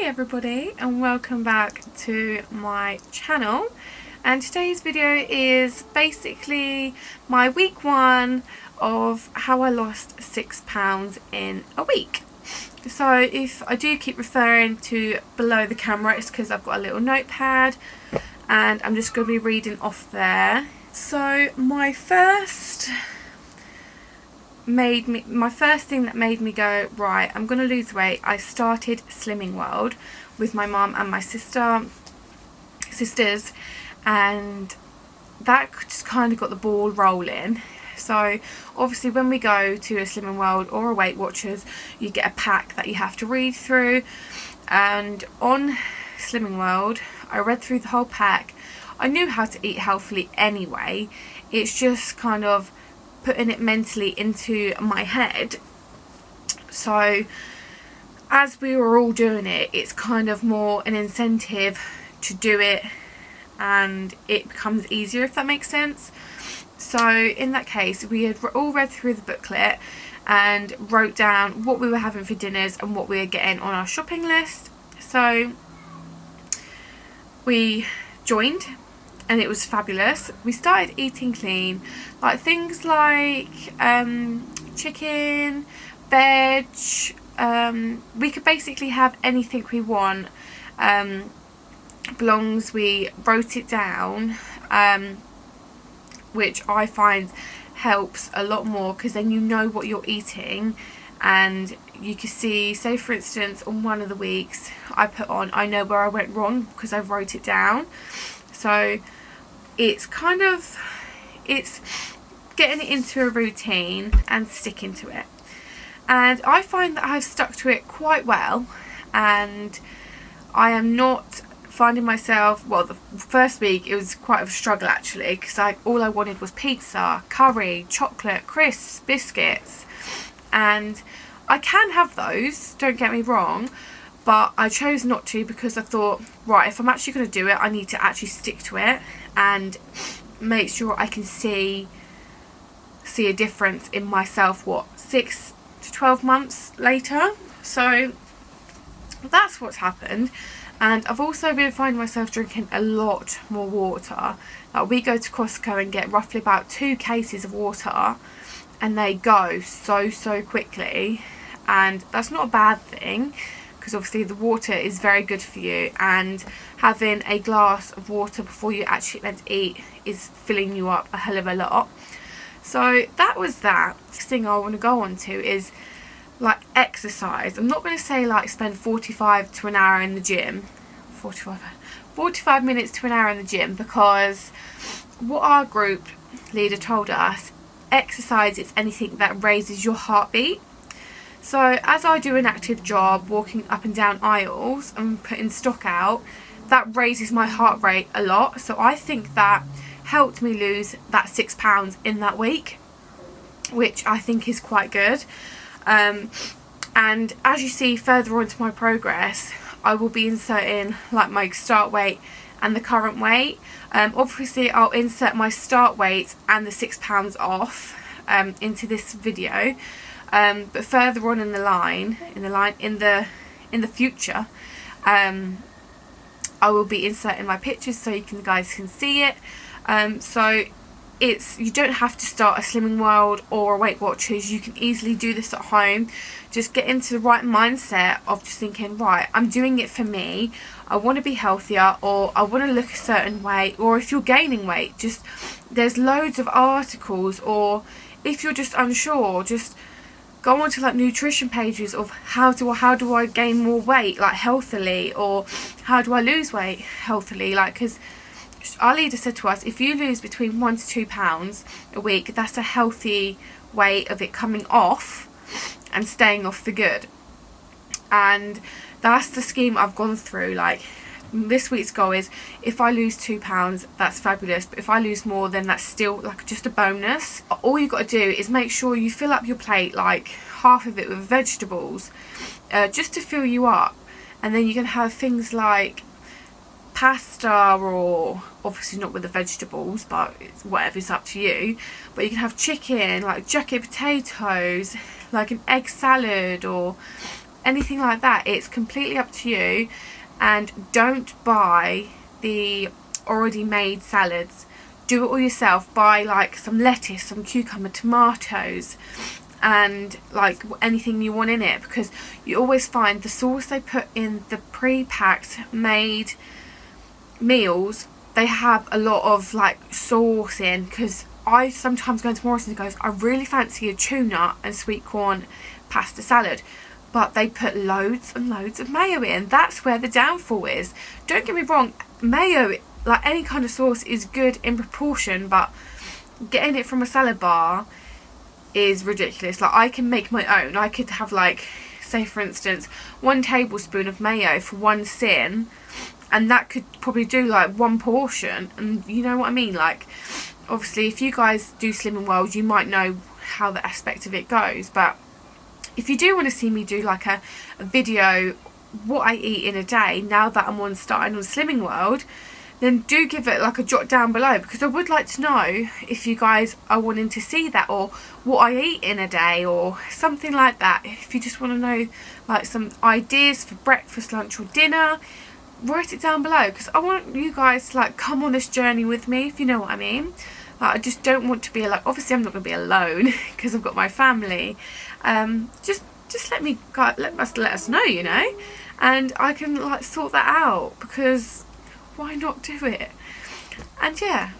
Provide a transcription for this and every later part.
everybody, and welcome back to my channel. And today's video is basically my week one of how I lost £6 in a week. So if I do keep referring to below the camera, it's because I've got a little notepad and I'm just going to be reading off there. So my first thing that made me go, right, I'm going to lose weight, I started Slimming World with my mum and my sisters, and that just kind of got the ball rolling. So obviously when we go to a Slimming World or a Weight Watchers, you get a pack that you have to read through, and on Slimming World I read through the whole pack. I knew how to eat healthily anyway, it's just kind of putting it mentally into my head. So as we were all doing it, it's kind of more an incentive to do it, and it becomes easier, if that makes sense. So in that case, we had all read through the booklet and wrote down what we were having for dinners and what we were getting on our shopping list. So we joined and it was fabulous. We started eating clean, like things like chicken, veg, we could basically have anything we want, belongs. We wrote it down, which I find helps a lot more, because then you know what you're eating and you can see, say for instance on one of the weeks I put on, I know where I went wrong because I wrote it down. So it's kind of, it's getting it into a routine and sticking to it, and I find that I've stuck to it quite well, and I am not finding myself, well, the first week it was quite a struggle actually, because all I wanted was pizza, curry, chocolate, crisps, biscuits, and I can have those, don't get me wrong, but I chose not to because I thought, right, if I'm actually going to do it, I need to actually stick to it and make sure I can see a difference in myself, what, 6 to 12 months later. So that's what's happened. And I've also been finding myself drinking a lot more water. Like, we go to Costco and get roughly about 2 cases of water, and they go so quickly, and that's not a bad thing, because obviously the water is very good for you, and having a glass of water before you actually meant to eat is filling you up a hell of a lot. So that was that. Next thing I want to go on to is like exercise. I'm not going to say like spend 45 to an hour in the gym, 45 minutes to an hour in the gym, because what our group leader told us, exercise is anything that raises your heartbeat. So as I do an active job, walking up and down aisles and putting stock out, that raises my heart rate a lot. So I think that helped me lose that £6 in that week, which I think is quite good. And as you see further on to my progress, I will be inserting like my start weight and the current weight. Obviously I'll insert my start weight and the £6 off into this video. But further on in the future, I will be inserting my pictures so you guys can see it. So you don't have to start a Slimming World or a Weight Watchers. You can easily do this at home. Just get into the right mindset of just thinking, right, I'm doing it for me, I want to be healthier, or I want to look a certain way. Or if you're gaining weight, there's loads of articles, or if you're just unsure, just go on to like nutrition pages of how do I gain more weight like healthily, or how do I lose weight healthily, like, because our leader said to us, if you lose between £1 to £2 a week, that's a healthy way of it coming off and staying off for good. And that's the scheme I've gone through. Like, this week's goal is, if I lose £2, that's fabulous, but if I lose more, then that's still like just a bonus. All you've got to do is make sure you fill up your plate, like half of it with vegetables, just to fill you up, and then you can have things like pasta, or obviously not with the vegetables, but it's whatever, it's up to you. But you can have chicken, like jacket potatoes, like an egg salad, or anything like that. It's completely up to you. And don't buy the already made salads. Do it all yourself. Buy like some lettuce, some cucumber, tomatoes, and like anything you want in it, because you always find the sauce they put in the pre-packed made meals, they have a lot of like sauce in. Because I sometimes go into Morrison's and goes, I really fancy a tuna and sweet corn pasta salad, but they put loads and loads of mayo in. That's where the downfall is. Don't get me wrong, mayo, like any kind of sauce, is good in proportion, but getting it from a salad bar is ridiculous. Like, I can make my own. I could have, like, say for instance 1 tablespoon of mayo for 1 sin, and that could probably do like 1 portion. And you know what I mean? Like, obviously if you guys do Slimming World, you might know how the aspect of it goes, but if you do want to see me do like a video what I eat in a day now that I'm starting on Slimming World, then do give it like a jot down below, because I would like to know if you guys are wanting to see that, or what I eat in a day, or something like that. If you just want to know like some ideas for breakfast, lunch or dinner, write it down below, because I want you guys to like come on this journey with me, if you know what I mean. Like, I just don't want to be like, obviously I'm not going to be alone because I've got my family. Just let us know, you know, and I can like sort that out, because why not do it? And yeah,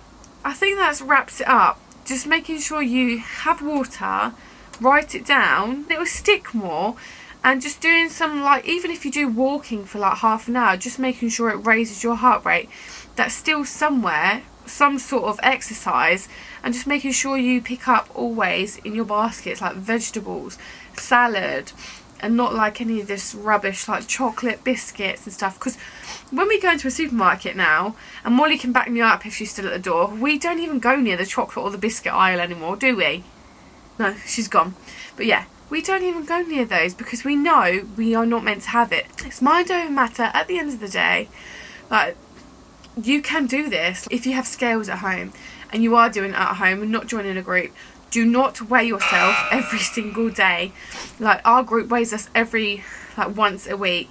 I think that wraps it up. Just making sure you have water, write it down, it will stick more. And just doing some, like, even if you do walking for like half an hour, just making sure it raises your heart rate. That's still somewhere, some sort of exercise. And just making sure you pick up always in your baskets like vegetables, salad, and not like any of this rubbish like chocolate biscuits and stuff. Because when we go into a supermarket now, and Molly can back me up if she's still at the door, we don't even go near the chocolate or the biscuit aisle anymore, do we? No, she's gone. But yeah, we don't even go near those, because we know we are not meant to have it. It's mind over matter at the end of the day. Like, you can do this if you have scales at home and you are doing it at home and not joining a group. Do not weigh yourself every single day. Like, our group weighs us once a week,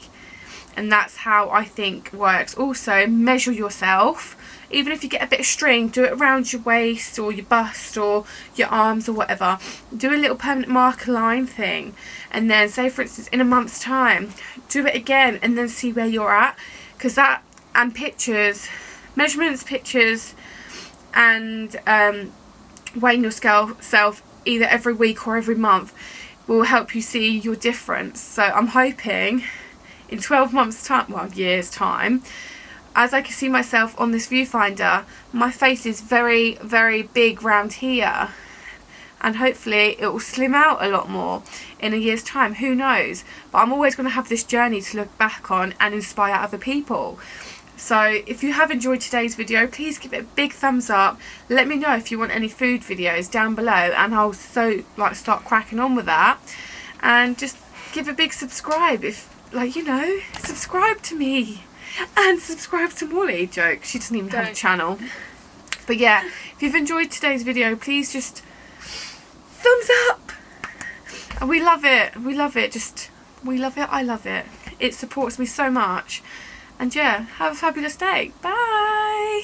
and that's how I think works. Also, measure yourself. Even if you get a bit of string, do it around your waist or your bust or your arms or whatever. Do a little permanent marker line thing, and then say for instance in a month's time, do it again, and then see where you're at. Because that, and pictures, measurements, pictures, and weighing yourself either every week or every month will help you see your difference. So I'm hoping in 12 months time, well, years time, as I can see myself on this viewfinder, my face is very, very big round here, and hopefully it will slim out a lot more in a year's time. Who knows? But I'm always going to have this journey to look back on and inspire other people. So if you have enjoyed today's video, please give it a big thumbs up. Let me know if you want any food videos down below, and I'll start cracking on with that. And just give a big subscribe if, like, you know, subscribe to me. And subscribe to Molly. Joke, she doesn't even have a channel. But yeah, if you've enjoyed today's video, please just thumbs up. And we love it. We love it. We love it. I love it. It supports me so much. And yeah, have a fabulous day. Bye.